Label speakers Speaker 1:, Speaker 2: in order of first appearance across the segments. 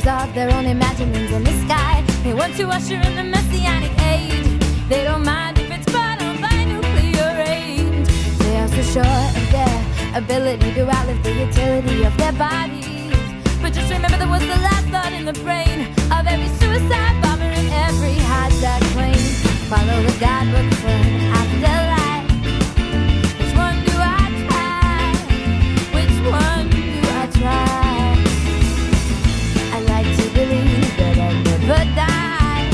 Speaker 1: pictures of their own imaginings in the sky. They want to usher in the messianic age. They don't mind if it's brought on by nuclear age. They are so sure of their ability to outlive the utility of their bodies. But just remember that was the last thought in the brain of every suicide bomber and every hijack plane. Follow the guidebook for an afterlife. Which one do I try? Which one do I try? I like to believe that I'll never die,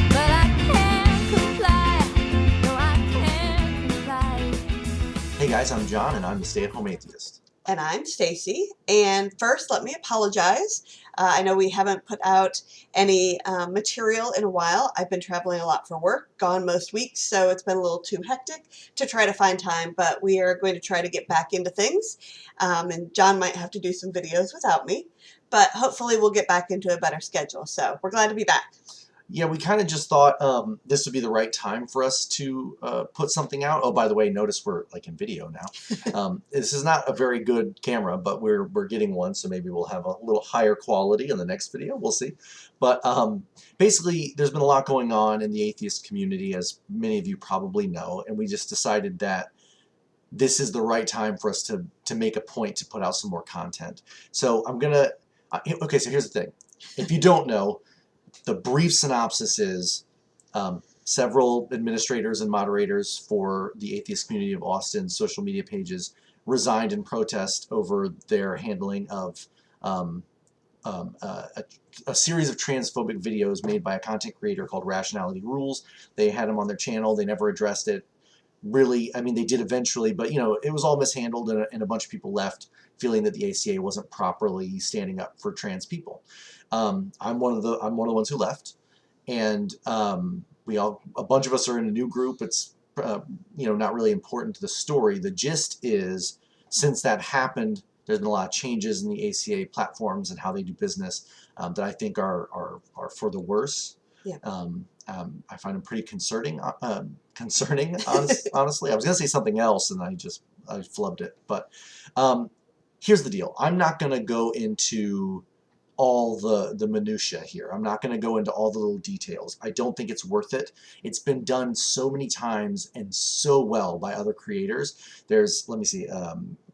Speaker 1: but I can't comply. No, I can't comply.
Speaker 2: Hey guys, I'm John and I'm the stay-at-home atheist.
Speaker 3: And I'm Stacey. And first, let me apologize. I know we haven't put out any material in a while. I've been traveling a lot for work, gone most weeks, so it's been a little too hectic to try to find time, but we are going to try to get back into things. And John might have to do some videos without me, but hopefully we'll get back into a better schedule. So we're glad to be back.
Speaker 2: Yeah, we kind of just thought this would be the right time for us to put something out. Oh, by the way, notice we're like in video now. This is not a very good camera, but we're getting one, so maybe we'll have a little higher quality in the next video. We'll see. But basically, there's been a lot going on in the atheist community, as many of you probably know, and we just decided that this is the right time for us to make a point to put out some more content. So I'm gonna. Okay, so here's the thing. If you don't know, the brief synopsis is several administrators and moderators for the atheist community of Austin's social media pages resigned in protest over their handling of a series of transphobic videos made by a content creator called Rationality Rules. They had him on their channel. They never addressed it. Really, I mean, they did eventually, but, you know, it was all mishandled, and a bunch of people left feeling that the ACA wasn't properly standing up for trans people. I'm one of the ones who left, and a bunch of us are in a new group. It's you know, not really important to the story. The gist is, since that happened, there's been a lot of changes in the ACA platforms and how they do business that I think are for the worse.
Speaker 3: Yeah.
Speaker 2: I find them pretty concerning. Honestly, I was gonna say something else and I flubbed it. But here's the deal. I'm not gonna go into all the minutia here. I'm not going to go into all the little details. I don't think it's worth it. It's been done so many times and so well by other creators. There's, let me see,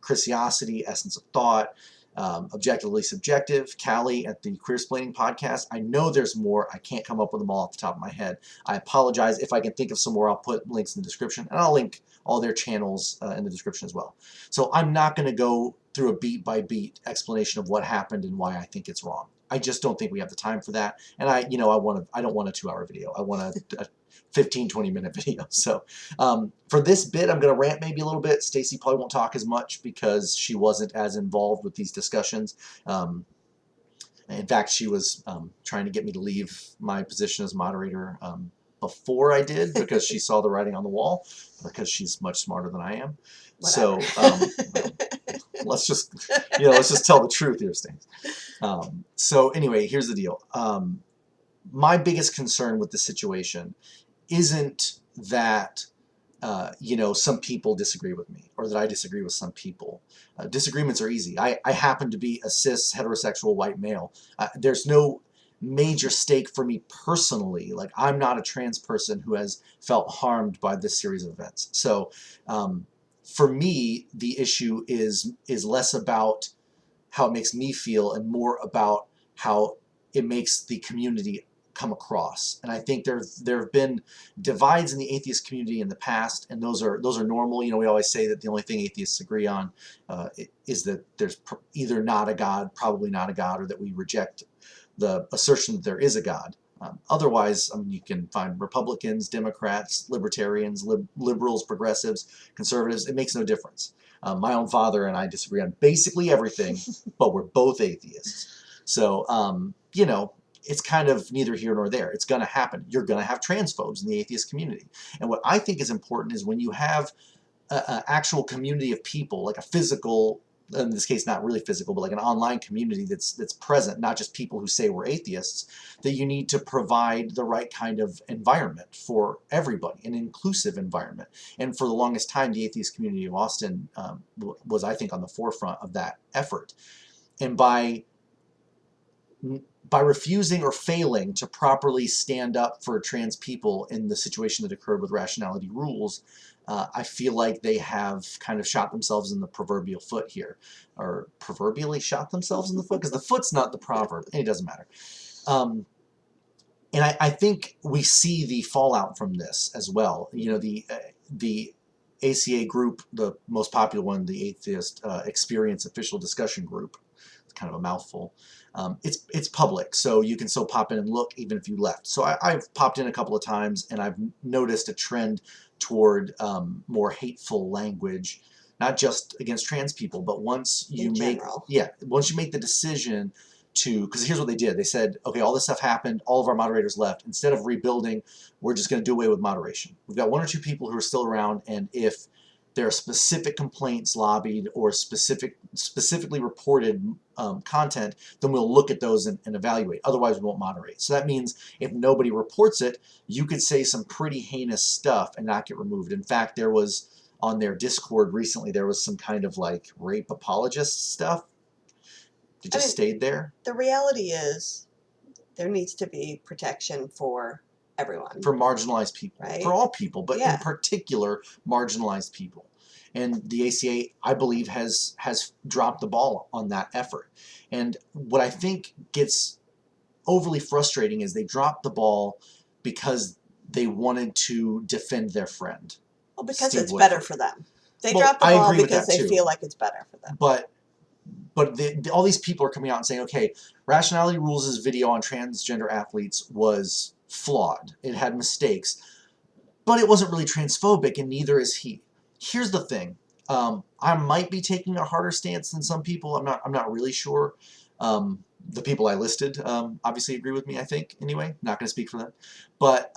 Speaker 2: Chrisiousity, Essence of Thought, Objectively Subjective, Callie at the Queersplaining podcast. I know there's more. I can't come up with them all off the top of my head. I apologize. If I can think of some more, I'll put links in the description, and I'll link all their channels in the description as well. So I'm not going to go through a beat-by-beat explanation of what happened and why I think it's wrong. I just don't think we have the time for that. And I don't want a 2-hour video. I want a 15-20 minute video. So for this bit, I'm going to rant maybe a little bit. Stacey probably won't talk as much because she wasn't as involved with these discussions. In fact, she was trying to get me to leave my position as moderator before I did, because she saw the writing on the wall, because she's much smarter than I am.
Speaker 3: Whatever.
Speaker 2: So let's just tell the truth here, Stacey. So anyway, here's the deal. My biggest concern with the situation isn't that you know, some people disagree with me, or that I disagree with some people. Disagreements are easy. I happen to be a cis heterosexual white male. There's no major stake for me personally. Like, I'm not a trans person who has felt harmed by this series of events. So for me, the issue is less about how it makes me feel and more about how it makes the community come across. And I think there have been divides in the atheist community in the past, and those are normal. You know, we always say that the only thing atheists agree on is that there's either not a God, probably not a God, or that we reject the assertion that there is a God. Otherwise, I mean, you can find Republicans, Democrats, Libertarians, liberals, progressives, conservatives. It makes no difference. My own father and I disagree on basically everything, but we're both atheists. So, you know, it's kind of neither here nor there. It's going to happen. You're going to have transphobes in the atheist community. And what I think is important is when you have an actual community of people, like a physical, in this case not really physical, but like an online community that's present, not just people who say we're atheists, that you need to provide the right kind of environment for everybody, an inclusive environment. And for the longest time, the atheist community of Austin was, I think, on the forefront of that effort. And by by refusing or failing to properly stand up for trans people in the situation that occurred with rationality rules, I feel like they have kind of shot themselves in the proverbial foot here. Or proverbially shot themselves in the foot? Because the foot's not the proverb. It doesn't matter. And I think we see the fallout from this as well. You know, the ACA group, the most popular one, the Atheist Experience Official Discussion Group, it's kind of a mouthful. It's public, so you can still pop in and look even if you left. So I've popped in a couple of times, and I've noticed a trend toward more hateful language, not just against trans people, but once you once you make the decision to, because here's what they did. They said, okay, all this stuff happened, all of our moderators left. Instead of rebuilding, we're just going to do away with moderation. We've got 1 or 2 people who are still around, and if there are specific complaints lobbied or specifically reported content, then we'll look at those and evaluate. Otherwise, we won't moderate. So that means if nobody reports it, you could say some pretty heinous stuff and not get removed. In fact, there was on their Discord recently, there was some kind of like rape apologist stuff. It just stayed there.
Speaker 3: The reality is there needs to be protection for everyone.
Speaker 2: For marginalized people.
Speaker 3: Right?
Speaker 2: For all people, but in particular, marginalized people. And the ACA, I believe, has dropped the ball on that effort. And what I think gets overly frustrating is they dropped the ball because they wanted to defend their friend.
Speaker 3: Well, because
Speaker 2: Steve
Speaker 3: it's
Speaker 2: Woodford.
Speaker 3: better for them. They dropped the ball because they feel like it's better for them.
Speaker 2: But all these people are coming out and saying, okay, Rationality Rules' video on transgender athletes was flawed. It had mistakes. But it wasn't really transphobic, and neither is he. Here's the thing. I might be taking a harder stance than some people. I'm not really sure. The people I listed obviously agree with me, I think, anyway. Not going to speak for them. But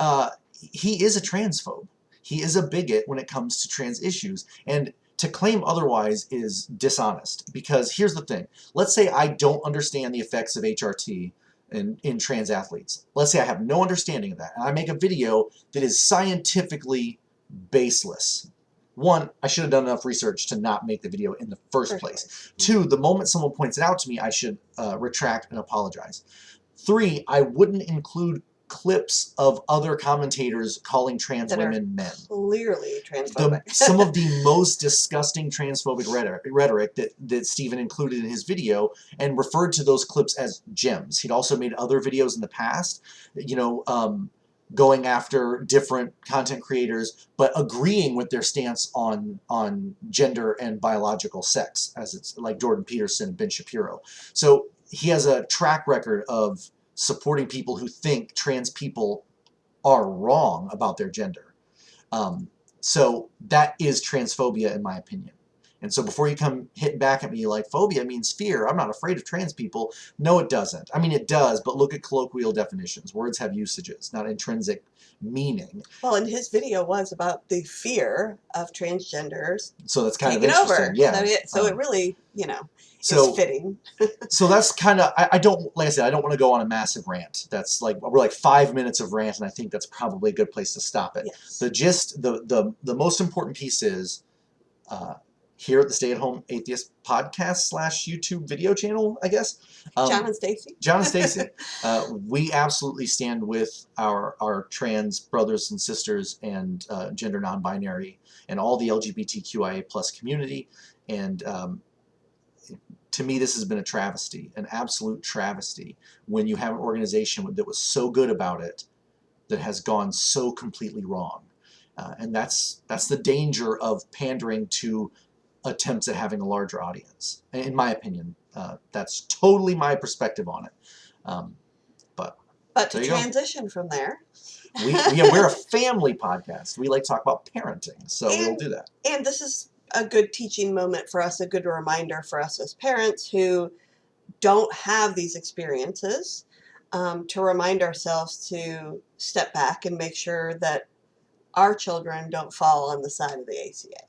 Speaker 2: he is a transphobe. He is a bigot when it comes to trans issues. And to claim otherwise is dishonest. Because here's the thing. Let's say I don't understand the effects of HRT in trans athletes. Let's say I have no understanding of that. And I make a video that is scientifically baseless. 1, I should have done enough research to not make the video in the first place. 2, the moment someone points it out to me, I should retract and apologize. 3, I wouldn't include clips of other commentators calling trans women men.
Speaker 3: Clearly transphobic.
Speaker 2: Some of the most disgusting transphobic rhetoric that Stephen included in his video, and referred to those clips as gems. He'd also made other videos in the past, you know, going after different content creators, but agreeing with their stance on gender and biological sex, as it's like Jordan Peterson and Ben Shapiro. So he has a track record of supporting people who think trans people are wrong about their gender. So that is transphobia in my opinion. And so before you come hitting back at me like phobia means fear, I'm not afraid of trans people. No, it doesn't. I mean, it does, but look at colloquial definitions. Words have usages, not intrinsic meaning.
Speaker 3: Well, and his video was about the fear of transgenders.
Speaker 2: So that's kind of interesting.
Speaker 3: Over.
Speaker 2: Yeah.
Speaker 3: So it really, you know, is fitting.
Speaker 2: So that's kind of, I don't, like I said, I don't want to go on a massive rant. That's like, we're like 5 minutes of rant, and I think that's probably a good place to stop it.
Speaker 3: Yes.
Speaker 2: The gist, the most important piece is, here at the Stay at Home Atheist podcast / YouTube video channel, I guess.
Speaker 3: Jon and Stacey.
Speaker 2: Jon and Stacey. We absolutely stand with our trans brothers and sisters and gender non-binary and all the LGBTQIA+ community. And to me, this has been a travesty, an absolute travesty, when you have an organization that was so good about it that has gone so completely wrong. And that's the danger of pandering to attempts at having a larger audience. In my opinion, that's totally my perspective on it.
Speaker 3: But to transition from there,
Speaker 2: we're a family podcast. We like to talk about parenting, so we'll do that.
Speaker 3: And this is a good teaching moment for us, a good reminder for us as parents who don't have these experiences, to remind ourselves to step back and make sure that our children don't fall on the side of the ACA.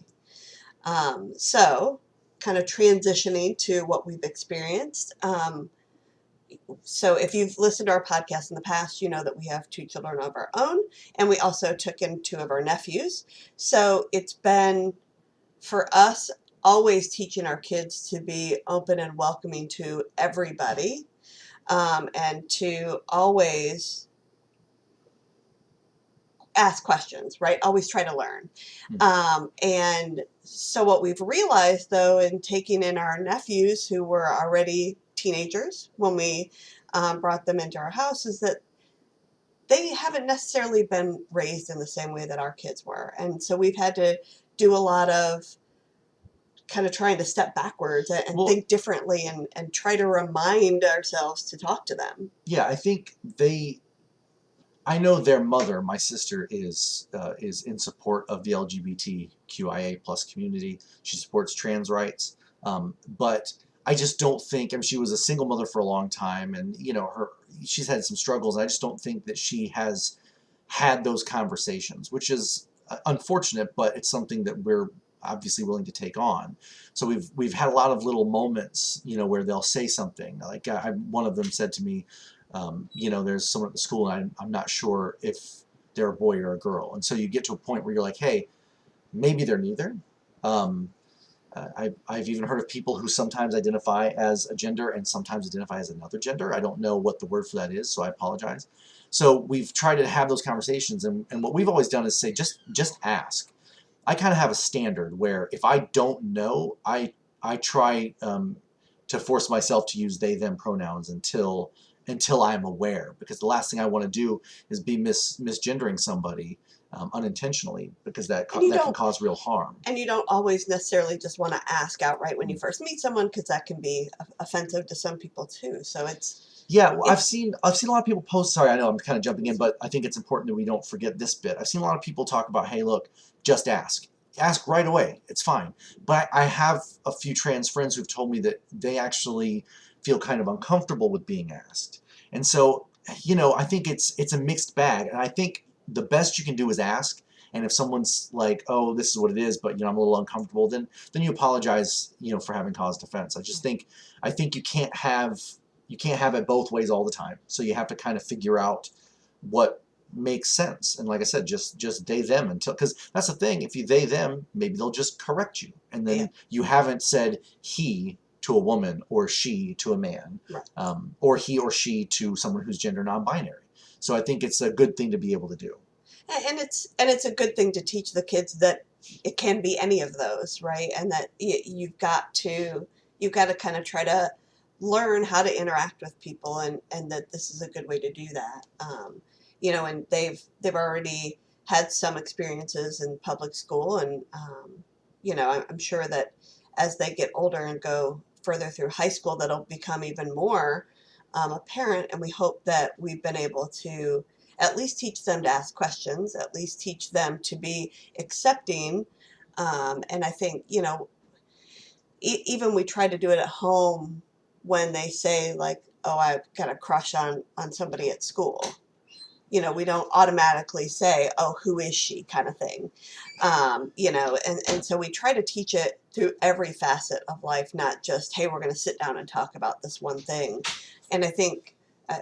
Speaker 3: So kind of transitioning to what we've experienced. So if you've listened to our podcast in the past, you know that we have 2 children of our own, and we also took in 2 of our nephews. So it's been, for us, always teaching our kids to be open and welcoming to everybody. and to always ask questions, right? Always try to learn. And so what we've realized, though, in taking in our nephews who were already teenagers when we brought them into our house, is that they haven't necessarily been raised in the same way that our kids were. And so we've had to do a lot of kind of trying to step backwards and think differently and try to remind ourselves to talk to them.
Speaker 2: Yeah, I think I know their mother, my sister, is in support of the LGBTQIA plus community. She supports trans rights, but I just don't think. I mean, she was a single mother for a long time, and she's had some struggles. I just don't think that she has had those conversations, which is unfortunate, but it's something that we're obviously willing to take on. So we've had a lot of little moments, where they'll say something like one of them said to me, there's someone at the school and I'm not sure if they're a boy or a girl. And so you get to a point where you're like, hey, maybe they're neither. I've even heard of people who sometimes identify as a gender and sometimes identify as another gender. I don't know what the word for that is, so I apologize. So we've tried to have those conversations, and what we've always done is say, just ask. I kind of have a standard where if I don't know, I try to force myself to use they, them pronouns until I'm aware, because the last thing I want to do is be misgendering somebody unintentionally, because that can cause real harm. And
Speaker 3: you don't always necessarily just want to ask outright when you first meet someone, because that can be offensive to some people too. So
Speaker 2: I've seen a lot of people post. Sorry, I know I'm kind of jumping in, but I think it's important that we don't forget this bit. I've seen a lot of people talk about, hey, look, just ask right away. It's fine. But I have a few trans friends who've told me that they actually feel kind of uncomfortable with being asked. And so, I think it's a mixed bag. And I think the best you can do is ask. And if someone's like, oh, this is what it is, but I'm a little uncomfortable, then you apologize, for having caused offense. I think you can't have it both ways all the time. So you have to kind of figure out what makes sense. And like I said, just they, them because that's the thing. If you they, them, maybe they'll just correct you. And then you haven't said he to a woman or she to a man, right. Or he or she to someone who's gender non-binary. So I think it's a good thing to be able to do.
Speaker 3: And it's a good thing to teach the kids that it can be any of those, right? And that you've got to kind of try to learn how to interact with people, and that this is a good way to do that. And they've already had some experiences in public school, and I'm sure that as they get older and go further through high school, that'll become even more apparent. And we hope that we've been able to at least teach them to ask questions, at least teach them to be accepting. And I think, even we try to do it at home when they say like, oh, I've got a crush on somebody at school. We don't automatically say, oh, who is she kind of thing. And so we try to teach it through every facet of life, not just, hey, we're going to sit down and talk about this one thing. And I think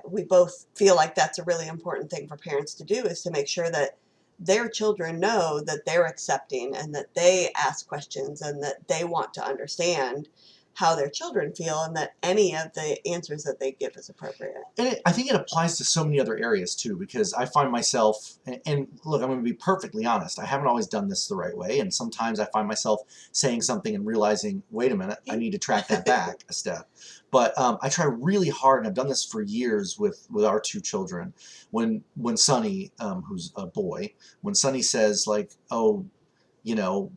Speaker 3: we both feel like that's a really important thing for parents to do, is to make sure that their children know that they're accepting and that they ask questions and that they want to understand how their children feel, and that any of the answers that they give is appropriate.
Speaker 2: And I think it applies to so many other areas too, because I find myself, and look, I'm going to be perfectly honest, I haven't always done this the right way, and sometimes I find myself saying something and realizing, wait a minute, I need to track that back a step. But I try really hard, and I've done this for years with our two children. When Sonny, who's a boy, when Sonny says like, oh,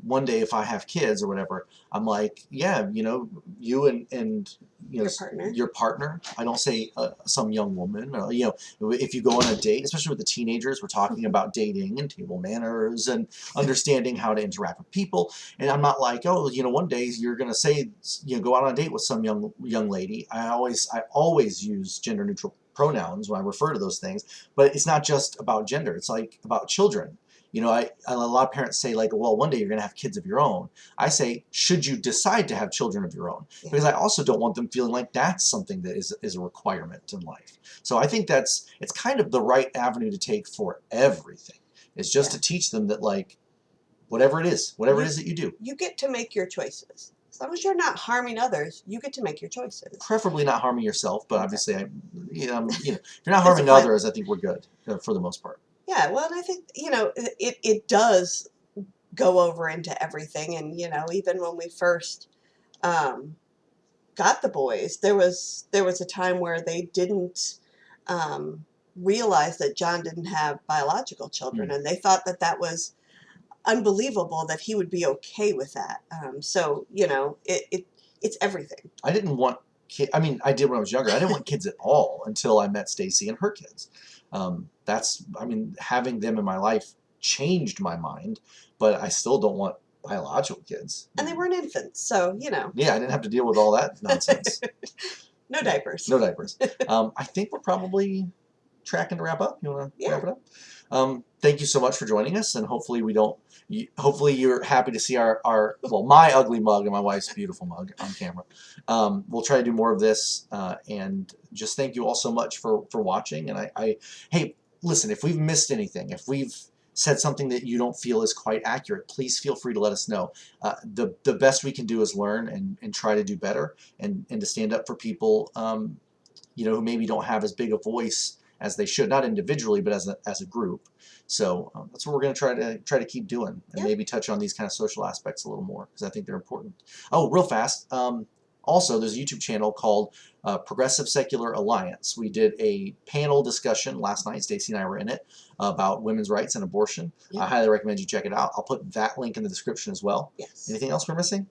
Speaker 2: one day if I have kids or whatever, I'm like, yeah, you and your partner. I don't say some young woman. If you go on a date, especially with the teenagers, we're talking about dating and table manners and understanding how to interact with people. And I'm not like, oh, one day you're gonna say, go out on a date with some young lady. I always use gender neutral pronouns when I refer to those things, but it's not just about gender. It's like about children. A lot of parents say like, well, one day you're going to have kids of your own. I say, should you decide to have children of your own? Because I also don't want them feeling like that's something that is a requirement in life. So I think it's kind of the right avenue to take for everything. It's just to teach them that, like, whatever it is that you do.
Speaker 3: You get to make your choices. It's As long as you're not harming others, you get to make your choices.
Speaker 2: Preferably not harming yourself, but obviously, if you're not harming others, I think we're good for the most part.
Speaker 3: Yeah, well, and I think, it does go over into everything. And, even when we first got the boys, there was a time where they didn't realize that Jon didn't have biological children, and they thought that was unbelievable that he would be okay with that. So, it's everything.
Speaker 2: I didn't want kids. I mean, I did when I was younger. I didn't want kids at all until I met Stacey and her kids. Having them in my life changed my mind, but I still don't want biological kids.
Speaker 3: And they weren't infants, so,
Speaker 2: Yeah, I didn't have to deal with all that nonsense.
Speaker 3: No diapers.
Speaker 2: No diapers. I think we're probably tracking to wrap up. You want to wrap it up? Thank you so much for joining us, and hopefully you're happy to see my ugly mug and my wife's beautiful mug on camera. We'll try to do more of this, and just thank you all so much for watching. And hey, listen, if we've missed anything, if we've said something that you don't feel is quite accurate, please feel free to let us know. The best we can do is learn and try to do better, and to stand up for people who maybe don't have as big a voice as they should, not individually, but as a group. So that's what we're going to try to keep doing, and maybe touch on these kind of social aspects a little more, because I think they're important. Oh, real fast. Also, there's a YouTube channel called Progressive Secular Alliance. We did a panel discussion last night. Stacey and I were in it about women's rights and abortion. I highly recommend you check it out. I'll put that link in the description as well.
Speaker 3: Yes.
Speaker 2: Anything else we're missing?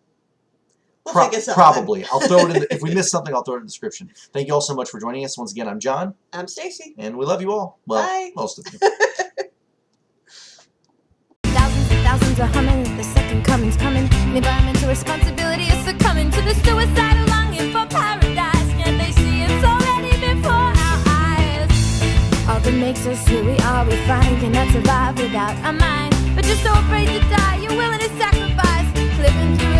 Speaker 3: We'll think of something.
Speaker 2: Probably. I'll throw it in. If we miss something, I'll throw it in the description. Thank you all so much for joining us. Once again, I'm Jon.
Speaker 3: I'm Stacey.
Speaker 2: And we love you all. Well,
Speaker 3: Bye.
Speaker 2: most of you.
Speaker 1: Thousands are humming, the second coming's coming. The environmental responsibility is succumbing to the suicidal longing for paradise. Can't they see it's already before our eyes? All that makes us who we are, we find cannot survive without our mind. But you're so afraid to die, you're willing to sacrifice. Living through